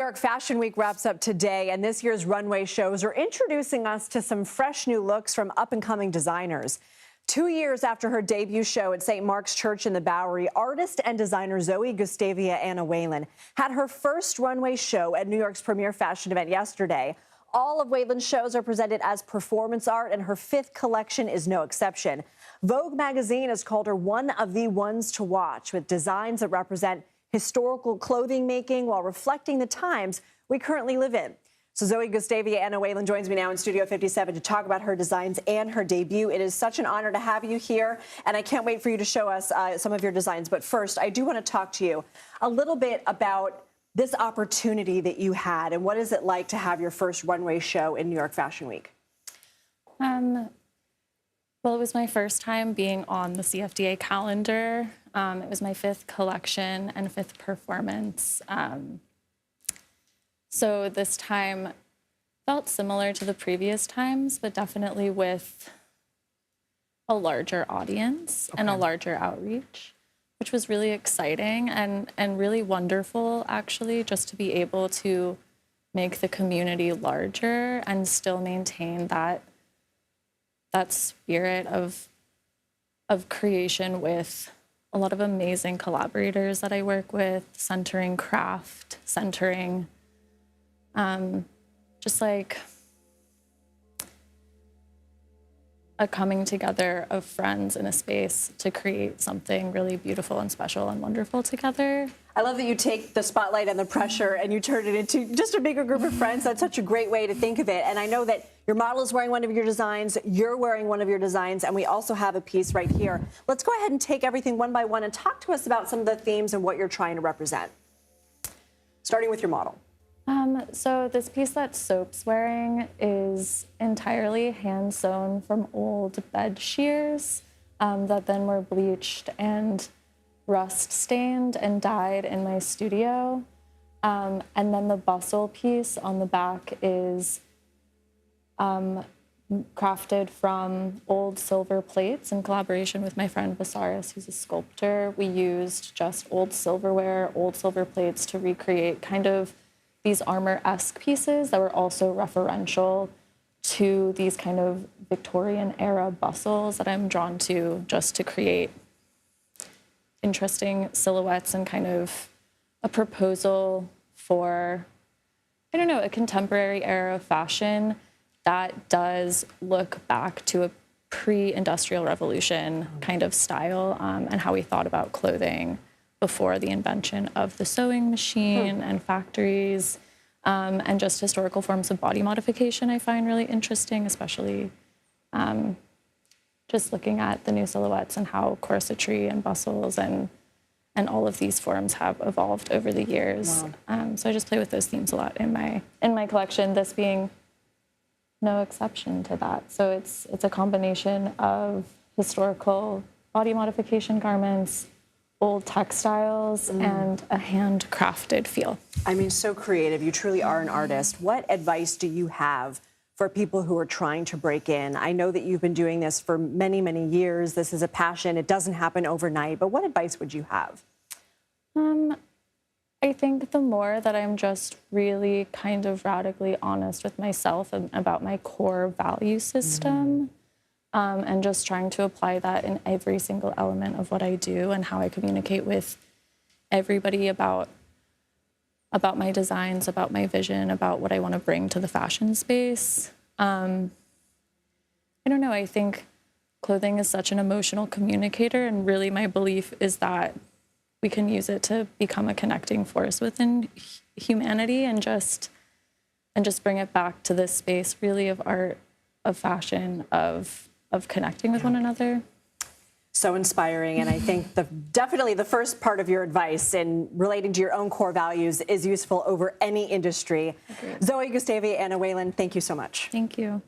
York Fashion Week wraps up today, and this year's runway shows are introducing us to some fresh new looks from up-and-coming designers. 2 years after her debut show at St. Mark's Church in the Bowery, artist and designer Zoe Gustavia Anna Whalen had her first runway show at New York's premier fashion event yesterday. All of Whalen's shows are presented as performance art, and her 5th collection is no exception. Vogue magazine has called her one of the ones to watch, with designs that represent historical clothing making while reflecting the times we currently live in. So Zoe Gustavia Anna Whalen joins me now in Studio 57 to talk about her designs and her debut. It is such an honor to have you here, and I can't wait for you to show us some of your designs. But first, I do want to talk to you a little bit about this opportunity that you had, and what is it like to have your first runway show in New York Fashion Week? Well, it was my first time being on the CFDA calendar. It was my 5th collection and 5th performance. So this time felt similar to the previous times, but definitely with a larger audience and a larger outreach, which was really exciting and really wonderful, actually, just to be able to make the community larger and still maintain that spirit of creation with a lot of amazing collaborators that I work with, centering craft, centering just like a coming together of friends in a space to create something really beautiful and special and wonderful together. I love that you take the spotlight and the pressure and you turn it into just a bigger group of friends. That's such a great way to think of it. And I know that your model is wearing one of your designs, you're wearing one of your designs, and we also have a piece right here. Let's go ahead and take everything one by one and talk to us about some of the themes and what you're trying to represent. Starting with your model. So this piece that Soap's wearing is entirely hand-sewn from old bed shears that then were bleached and rust-stained and dyed in my studio. And then the bustle piece on the back is crafted from old silver plates in collaboration with my friend Visaris, who's a sculptor. We used just old silverware, old silver plates to recreate kind of these armor-esque pieces that were also referential to these kind of Victorian-era bustles that I'm drawn to, just to create interesting silhouettes and kind of a proposal for, I don't know, a contemporary era of fashion that does look back to a pre-industrial revolution kind of style and how we thought about clothing before the invention of the sewing machine and factories, and just historical forms of body modification I find really interesting, especially just looking at the new silhouettes and how corsetry and bustles and all of these forms have evolved over the years. Wow. So I just play with those themes a lot in my collection, this being no exception to that. So it's a combination of historical body modification garments, old textiles, and a handcrafted feel. I mean, so creative. You truly are an artist. What advice do you have for people who are trying to break in? I know that you've been doing this for many, many years. This is a passion. It doesn't happen overnight. But what advice would you have? I think the more that I'm just really kind of radically honest with myself about my core value system, and just trying to apply that in every single element of what I do and how I communicate with everybody about my designs, about my vision, about what I want to bring to the fashion space. I don't know, I think clothing is such an emotional communicator, and really my belief is that we can use it to become a connecting force within humanity and just bring it back to this space really of art, of fashion, of connecting with one another. So inspiring, and I think definitely the first part of your advice in relating to your own core values is useful over any industry. Agreed. Zoe Gustavia Anna Whalen, thank you so much. Thank you.